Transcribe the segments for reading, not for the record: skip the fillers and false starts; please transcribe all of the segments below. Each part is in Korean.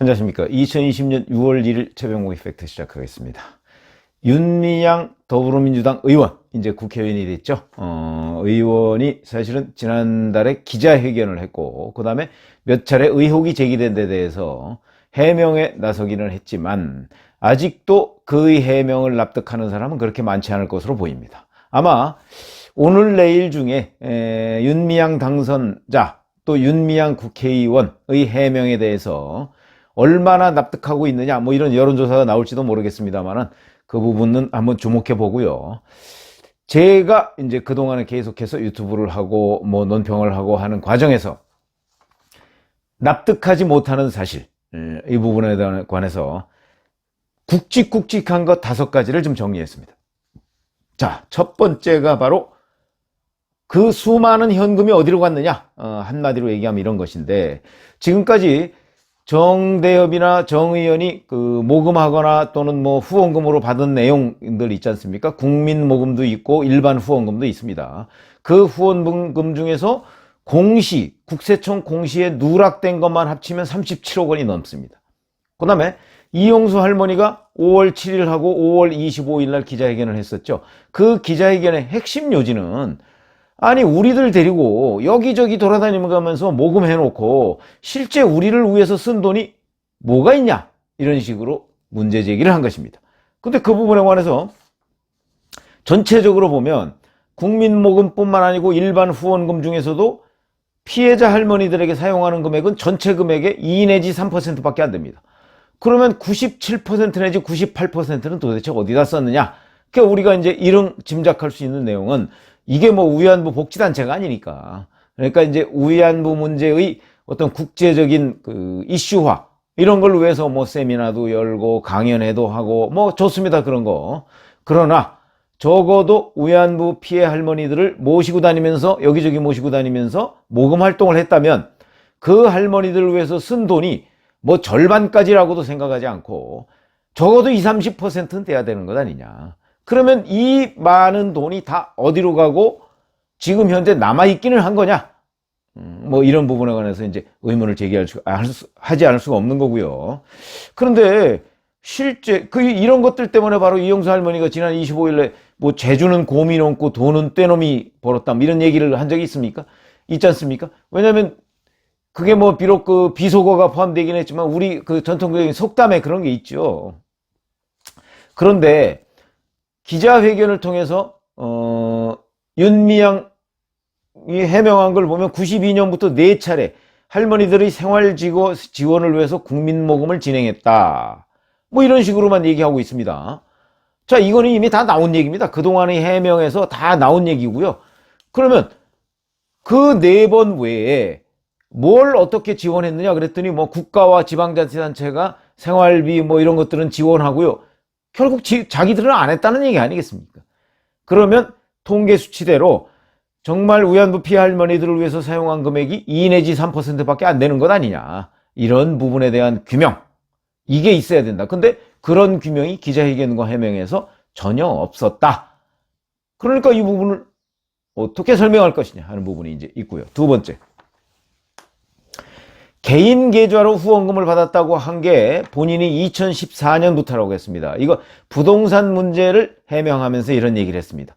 안녕하십니까. 2020년 6월 1일 최병목의 팩트 시작하겠습니다. 윤미향 더불어민주당 의원, 이제 국회의원이 됐죠. 의원이 사실은 지난달에 기자회견을 했고, 그 다음에 몇 차례 의혹이 제기된 데 대해서 해명에 나서기는 했지만, 아직도 그의 해명을 납득하는 사람은 그렇게 많지 않을 것으로 보입니다. 아마 오늘 내일 중에 윤미향 당선자, 또 윤미향 국회의원의 해명에 대해서 얼마나 납득하고 있느냐, 뭐 이런 여론조사가 나올지도 모르겠습니다만은 그 부분은 한번 주목해 보고요. 제가 이제 그동안에 계속해서 유튜브를 하고 뭐 논평을 하고 하는 과정에서 납득하지 못하는 사실, 이 부분에 관해서 굵직굵직한 것 5가지를 좀 정리했습니다. 자, 첫 번째가 바로 그 수많은 현금이 어디로 갔느냐, 한마디로 얘기하면 이런 것인데, 지금까지 정대협이나 정 의원이 그 모금하거나 또는 뭐 후원금으로 받은 내용들 있지 않습니까? 국민 모금도 있고 일반 후원금도 있습니다. 그 후원금 중에서 공시, 국세청 공시에 누락된 것만 합치면 37억 원이 넘습니다. 그 다음에 이용수 할머니가 5월 7일하고 5월 25일 날 기자회견을 했었죠. 그 기자회견의 핵심 요지는, 아니 우리들 데리고 여기저기 돌아다니면서 모금해놓고 실제 우리를 위해서 쓴 돈이 뭐가 있냐, 이런 식으로 문제 제기를 한 것입니다. 근데 그 부분에 관해서 전체적으로 보면 국민모금뿐만 아니고 일반 후원금 중에서도 피해자 할머니들에게 사용하는 금액은 전체 금액의 2 내지 3%밖에 안 됩니다. 그러면 97% 내지 98%는 도대체 어디다 썼느냐? 그러니까 우리가 이제 이런 짐작할 수 있는 내용은, 이게 뭐 위안부 복지단체가 아니니까. 그러니까 이제 위안부 문제의 어떤 국제적인 그 이슈화, 이런 걸 위해서 뭐 세미나도 열고 강연회도 하고 뭐 좋습니다, 그런 거. 그러나 적어도 위안부 피해 할머니들을 모시고 다니면서, 여기저기 모시고 다니면서 모금 활동을 했다면 그 할머니들을 위해서 쓴 돈이 뭐 절반까지라고도 생각하지 않고 적어도 20, 30%는 돼야 되는 것 아니냐. 그러면 이 많은 돈이 다 어디로 가고 지금 현재 남아있기는 한 거냐? 뭐 이런 부분에 관해서 이제 의문을 하지 않을 수가 없는 거고요. 그런데 실제 이런 것들 때문에 바로 이용수 할머니가 지난 25일에 뭐 재주는 곰이 넘고 돈은 떼놈이 벌었다, 뭐 이런 얘기를 한 적이 있습니까? 있지 않습니까? 왜냐하면 그게 뭐 비록 그 비속어가 포함되긴 했지만 우리 그 전통적인 속담에 그런 게 있죠. 그런데 기자회견을 통해서 윤미향이 해명한 걸 보면 92년부터 4차례 할머니들의 생활 지원을 위해서 국민모금을 진행했다, 뭐 이런 식으로만 얘기하고 있습니다. 자, 이거는 이미 다 나온 얘기입니다. 그동안의 해명에서 다 나온 얘기고요. 그러면 그 4번 외에 뭘 어떻게 지원했느냐 그랬더니, 뭐 국가와 지방자치단체가 생활비 뭐 이런 것들은 지원하고요. 결국 자기들은 안 했다는 얘기 아니겠습니까? 그러면 통계 수치대로 정말 위안부 피해 할머니들을 위해서 사용한 금액이 2 내지 3%밖에 안 되는 것 아니냐, 이런 부분에 대한 규명, 이게 있어야 된다. 근데 그런 규명이 기자회견과 해명에서 전혀 없었다. 그러니까 이 부분을 어떻게 설명할 것이냐 하는 부분이 이제 있고요. 두 번째, 개인 계좌로 후원금을 받았다고 한 게 본인이 2014년부터라고 했습니다. 이거 부동산 문제를 해명하면서 이런 얘기를 했습니다.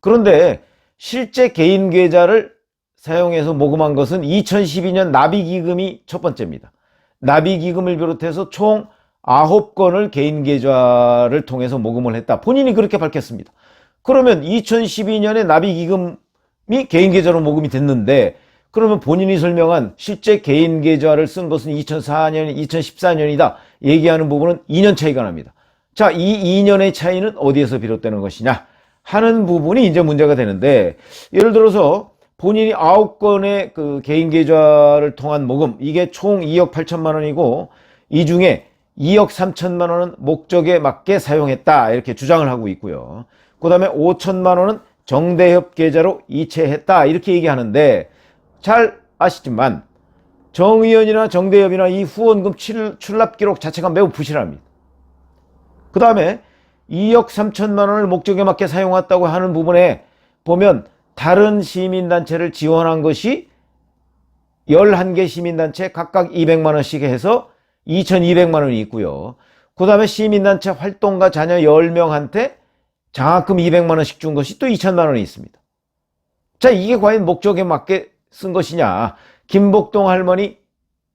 그런데 실제 개인 계좌를 사용해서 모금한 것은 2012년 나비기금이 첫 번째입니다. 나비기금을 비롯해서 총 9건을 개인 계좌를 통해서 모금을 했다, 본인이 그렇게 밝혔습니다. 그러면 2012년에 나비기금이 개인 계좌로 모금이 됐는데, 그러면 본인이 설명한 실제 개인 계좌를 쓴 것은 2004년, 2014년이다 얘기하는 부분은 2년 차이가 납니다. 자, 이 2년의 차이는 어디에서 비롯되는 것이냐 하는 부분이 이제 문제가 되는데, 예를 들어서 본인이 9건의 그 개인 계좌를 통한 모금, 이게 총 2억 8천만 원이고 이 중에 2억 3천만 원은 목적에 맞게 사용했다, 이렇게 주장을 하고 있고요. 그 다음에 5천만 원은 정대협 계좌로 이체했다, 이렇게 얘기하는데, 잘 아시지만 정 의원이나 정대협이나 이 후원금 출납 기록 자체가 매우 부실합니다. 그 다음에 2억 3천만 원을 목적에 맞게 사용했다고 하는 부분에 보면 다른 시민단체를 지원한 것이 11개 시민단체 각각 200만 원씩 해서 2,200만 원이 있고요. 그 다음에 시민단체 활동가 자녀 10명한테 장학금 200만 원씩 준 것이 또 2천만 원이 있습니다. 자, 이게 과연 목적에 맞게 쓴 것이냐. 김복동 할머니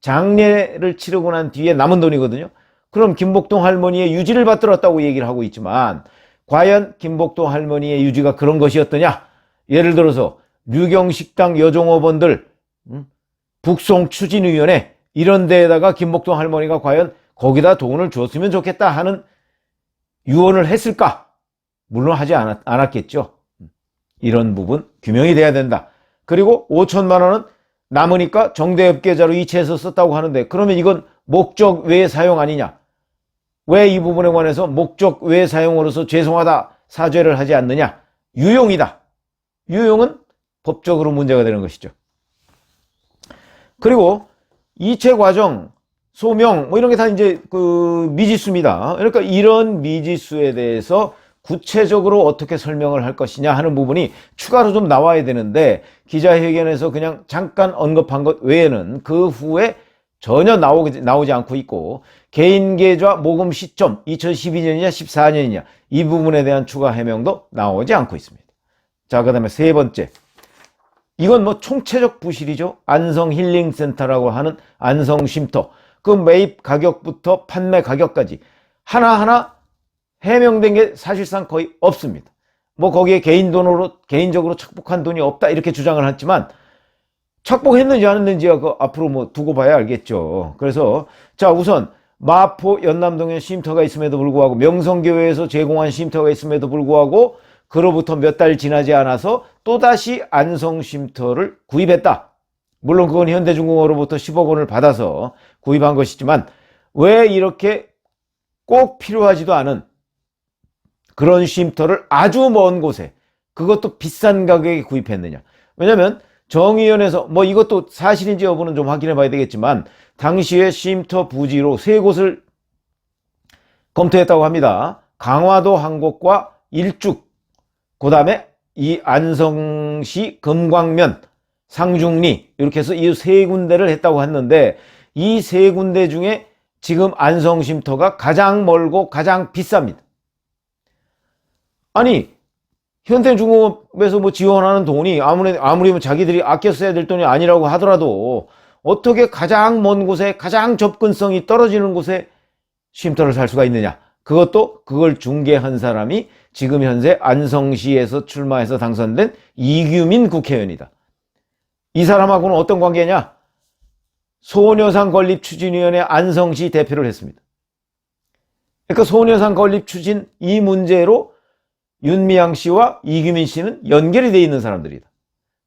장례를 치르고 난 뒤에 남은 돈이거든요. 그럼 김복동 할머니의 유지를 받들었다고 얘기를 하고 있지만 과연 김복동 할머니의 유지가 그런 것이었더냐. 예를 들어서 류경식당 여종업원들, 북송추진위원회 이런 데에다가 김복동 할머니가 과연 거기다 돈을 줬으면 좋겠다 하는 유언을 했을까? 물론 하지 않았겠죠. 이런 부분 규명이 돼야 된다. 그리고 5천만 원은 남으니까 정대협 계좌로 이체해서 썼다고 하는데 그러면 이건 목적 외 사용 아니냐? 왜 이 부분에 관해서 목적 외 사용으로서 죄송하다 사죄를 하지 않느냐? 유용이다. 유용은 법적으로 문제가 되는 것이죠. 그리고 이체 과정, 소명 뭐 이런 게 다 이제 그 미지수입니다. 그러니까 이런 미지수에 대해서 구체적으로 어떻게 설명을 할 것이냐 하는 부분이 추가로 좀 나와야 되는데 기자회견에서 그냥 잠깐 언급한 것 외에는 그 후에 전혀 나오지 않고 있고 개인 계좌 모금 시점 2012년이냐 14년이냐 이 부분에 대한 추가 해명도 나오지 않고 있습니다. 자, 그 다음에 세 번째, 이건 뭐 총체적 부실이죠. 안성 힐링센터라고 하는 안성 쉼터, 그 매입 가격부터 판매 가격까지 하나하나 해명된 게 사실상 거의 없습니다. 뭐 거기에 개인적으로 착복한 돈이 없다 이렇게 주장을 했지만 착복했는지 안 했는지야 그 앞으로 뭐 두고 봐야 알겠죠. 그래서 자, 우선 마포 연남동에 쉼터가 있음에도 불구하고 명성교회에서 제공한 쉼터가 있음에도 불구하고 그로부터 몇 달 지나지 않아서 또다시 안성 쉼터를 구입했다. 물론 그건 현대중공업으로부터 10억 원을 받아서 구입한 것이지만 왜 이렇게 꼭 필요하지도 않은 그런 쉼터를 아주 먼 곳에 그것도 비싼 가격에 구입했느냐. 왜냐하면 정의연에서 뭐 이것도 사실인지 여부는 좀 확인해 봐야 되겠지만 당시에 쉼터 부지로 세 곳을 검토했다고 합니다. 강화도 한 곳과 일죽, 그 다음에 이 안성시 금광면, 상중리 이렇게 해서 이 세 군데를 했다고 했는데 이 세 군데 중에 지금 안성 쉼터가 가장 멀고 가장 비쌉니다. 아니 현대중공업에서 뭐 지원하는 돈이 아무리 뭐 자기들이 아껴 써야 될 돈이 아니라고 하더라도 어떻게 가장 먼 곳에 가장 접근성이 떨어지는 곳에 쉼터를 살 수가 있느냐. 그것도 그걸 중개한 사람이 지금 현재 안성시에서 출마해서 당선된 이규민 국회의원이다. 이 사람하고는 어떤 관계냐? 소녀상 건립 추진위원회 안성시 대표를 했습니다. 그러니까 소녀상 건립 추진 이 문제로 윤미향 씨와 이규민 씨는 연결이 되어 있는 사람들이다.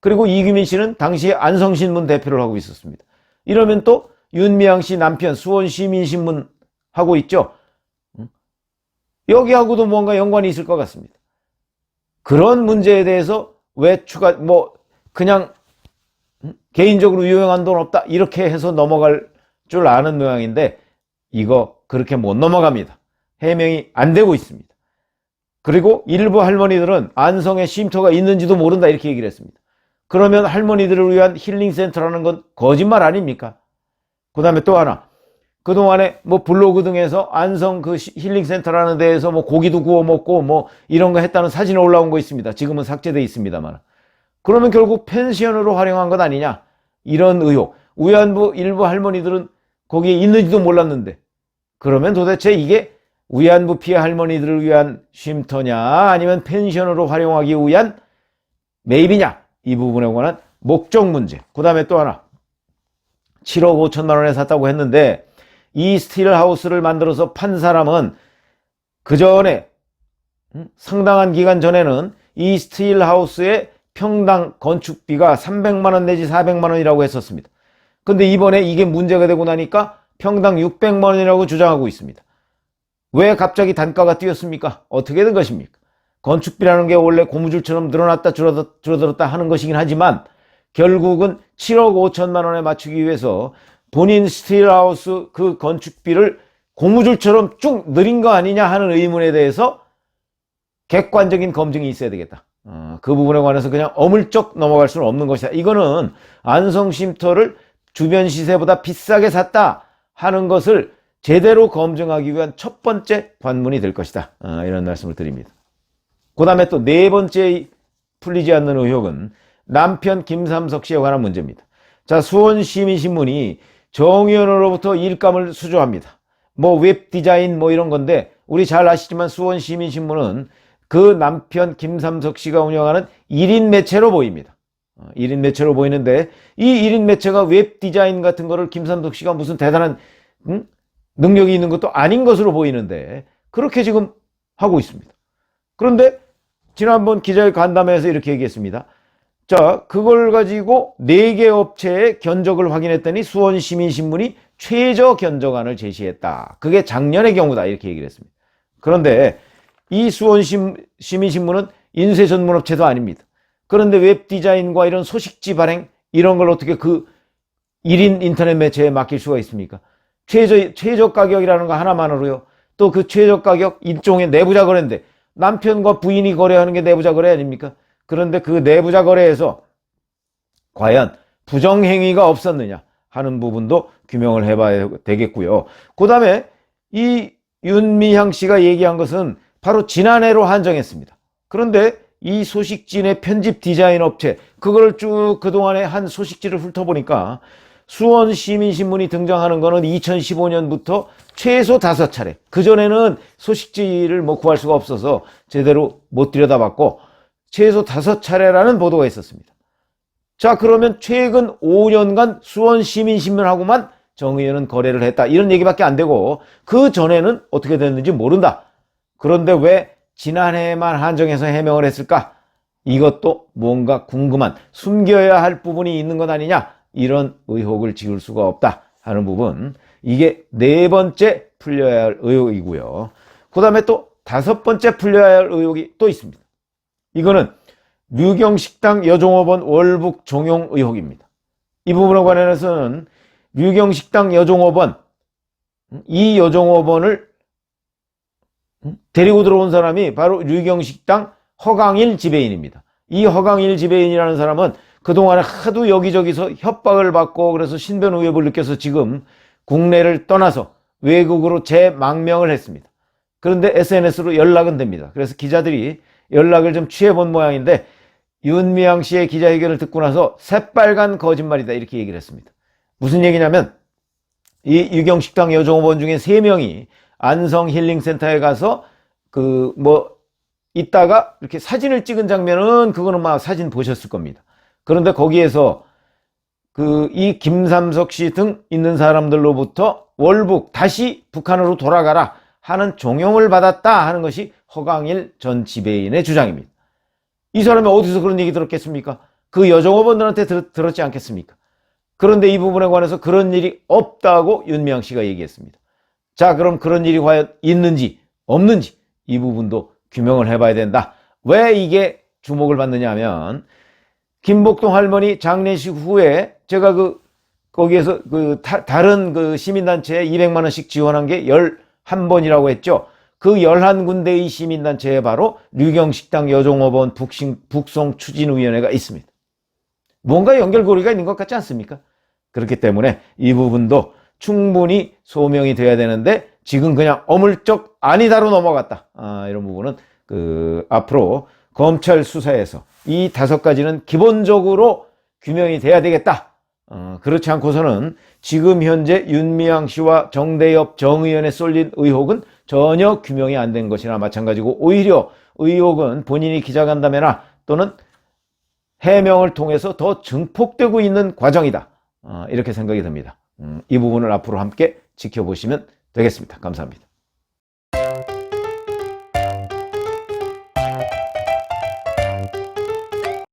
그리고 이규민 씨는 당시에 안성신문 대표를 하고 있었습니다. 이러면 또 윤미향 씨 남편 수원시민신문 하고 있죠. 여기하고도 뭔가 연관이 있을 것 같습니다. 그런 문제에 대해서 왜 그냥 개인적으로 유용한 돈 없다 이렇게 해서 넘어갈 줄 아는 모양인데 이거 그렇게 못 넘어갑니다. 해명이 안 되고 있습니다. 그리고 일부 할머니들은 안성에 쉼터가 있는지도 모른다 이렇게 얘기를 했습니다. 그러면 할머니들을 위한 힐링센터라는 건 거짓말 아닙니까? 그 다음에 또 하나, 그동안에 뭐 블로그 등에서 안성 그 힐링센터라는 데에서 뭐 고기도 구워 먹고 뭐 이런 거 했다는 사진이 올라온 거 있습니다. 지금은 삭제되어 있습니다만. 그러면 결국 펜션으로 활용한 것 아니냐? 이런 의혹. 위안부 일부 할머니들은 거기에 있는지도 몰랐는데 그러면 도대체 이게 위안부 피해 할머니들을 위한 쉼터냐 아니면 펜션으로 활용하기 위한 매입이냐 이 부분에 관한 목적 문제. 그 다음에 또 하나 7억 5천만 원에 샀다고 했는데 이 스틸하우스를 만들어서 판 사람은 그 전에 상당한 기간 전에는 이 스틸하우스의 평당 건축비가 300만 원 내지 400만 원이라고 했었습니다. 근데 이번에 이게 문제가 되고 나니까 평당 600만 원이라고 주장하고 있습니다. 왜 갑자기 단가가 뛰었습니까? 어떻게 된 것입니까? 건축비라는 게 원래 고무줄처럼 늘어났다 줄어들었다 하는 것이긴 하지만 결국은 7억 5천만 원에 맞추기 위해서 본인 스틸하우스 그 건축비를 고무줄처럼 쭉 늘린 거 아니냐 하는 의문에 대해서 객관적인 검증이 있어야 되겠다. 그 부분에 관해서 그냥 어물쩍 넘어갈 수는 없는 것이다. 이거는 안성 쉼터를 주변 시세보다 비싸게 샀다 하는 것을 제대로 검증하기 위한 첫 번째 관문이 될 것이다. 이런 말씀을 드립니다. 그 다음에 또 네 번째 풀리지 않는 의혹은 남편 김삼석 씨에 관한 문제입니다. 자, 수원시민신문이 정의원으로부터 일감을 수주합니다. 뭐 웹디자인 뭐 이런 건데, 우리 잘 아시지만 수원시민신문은 그 남편 김삼석 씨가 운영하는 1인 매체로 보입니다. 1인 매체로 보이는데, 이 1인 매체가 웹디자인 같은 거를 김삼석 씨가 무슨 대단한 능력이 있는 것도 아닌 것으로 보이는데, 그렇게 지금 하고 있습니다. 그런데 지난번 기자회 간담회에서 이렇게 얘기했습니다. 자, 그걸 가지고 4개 업체의 견적을 확인했더니 수원시민신문이 최저 견적안을 제시했다. 그게 작년의 경우다. 이렇게 얘기를 했습니다. 그런데 이 수원시민신문은 인쇄 전문업체도 아닙니다. 그런데 웹디자인과 이런 소식지 발행 이런 걸 어떻게 그 1인 인터넷 매체에 맡길 수가 있습니까? 최저 가격이라는 거 하나만으로요. 또 그 최저 가격 일종의 내부자 거래인데, 남편과 부인이 거래하는 게 내부자 거래 아닙니까? 그런데 그 내부자 거래에서 과연 부정행위가 없었느냐 하는 부분도 규명을 해봐야 되겠고요. 그 다음에 이 윤미향 씨가 얘기한 것은 바로 지난해로 한정했습니다. 그런데 이 소식지의 편집 디자인 업체, 그걸 쭉 그동안에 한 소식지를 훑어보니까 수원시민신문이 등장하는 거는 2015년부터 최소 5차례. 그전에는 소식지를 뭐 구할 수가 없어서 제대로 못 들여다봤고, 최소 5차례라는 보도가 있었습니다. 자, 그러면 최근 5년간 수원시민신문하고만 정의연은 거래를 했다. 이런 얘기밖에 안 되고, 그 전에는 어떻게 됐는지 모른다. 그런데 왜 지난해만 한정해서 해명을 했을까? 이것도 뭔가 궁금한, 숨겨야 할 부분이 있는 것 아니냐? 이런 의혹을 지울 수가 없다 하는 부분. 이게 네 번째 풀려야 할 의혹이고요. 그 다음에 또 5번째 풀려야 할 의혹이 또 있습니다. 이거는 류경식당 여종업원 월북 종용 의혹입니다. 이 부분에 관해서는 류경식당 여종업원, 이 여종업원을 데리고 들어온 사람이 바로 류경식당 허강일 지배인입니다. 이 허강일 지배인이라는 사람은 그동안에 하도 여기저기서 협박을 받고 그래서 신변 위협을 느껴서 지금 국내를 떠나서 외국으로 재망명을 했습니다. 그런데 SNS로 연락은 됩니다. 그래서 기자들이 연락을 좀 취해본 모양인데, 윤미향 씨의 기자회견을 듣고 나서 새빨간 거짓말이다 이렇게 얘기를 했습니다. 무슨 얘기냐면, 이 유경식당 여종업원 중에 3명이 안성 힐링센터에 가서 있다가 이렇게 사진을 찍은 장면은 그거는 막 사진 보셨을 겁니다. 그런데 거기에서 이 김삼석 씨 등 있는 사람들로부터 월북, 다시 북한으로 돌아가라 하는 종용을 받았다 하는 것이 허강일 전 지배인의 주장입니다. 이 사람이 어디서 그런 얘기 들었겠습니까? 그 여종업원들한테 들었지 않겠습니까? 그런데 이 부분에 관해서 그런 일이 없다고 윤미향 씨가 얘기했습니다. 자, 그럼 그런 일이 과연 있는지 없는지 이 부분도 규명을 해봐야 된다. 왜 이게 주목을 받느냐 하면, 김복동 할머니 장례식 후에 제가 거기에서 다른 시민단체에 200만 원씩 지원한 게 11번이라고 했죠. 그 11군데의 시민단체에 바로 류경식당 여종업원 북송 추진위원회가 있습니다. 뭔가 연결고리가 있는 것 같지 않습니까? 그렇기 때문에 이 부분도 충분히 소명이 돼야 되는데, 지금 그냥 어물쩍 아니다로 넘어갔다. 이런 부분은 앞으로 검찰 수사에서 이 5가지는 기본적으로 규명이 돼야 되겠다. 그렇지 않고서는 지금 현재 윤미향 씨와 정대협 정의연에 쏠린 의혹은 전혀 규명이 안 된 것이나 마찬가지고, 오히려 의혹은 본인이 기자간담회나 또는 해명을 통해서 더 증폭되고 있는 과정이다. 이렇게 생각이 듭니다. 이 부분을 앞으로 함께 지켜보시면 되겠습니다. 감사합니다.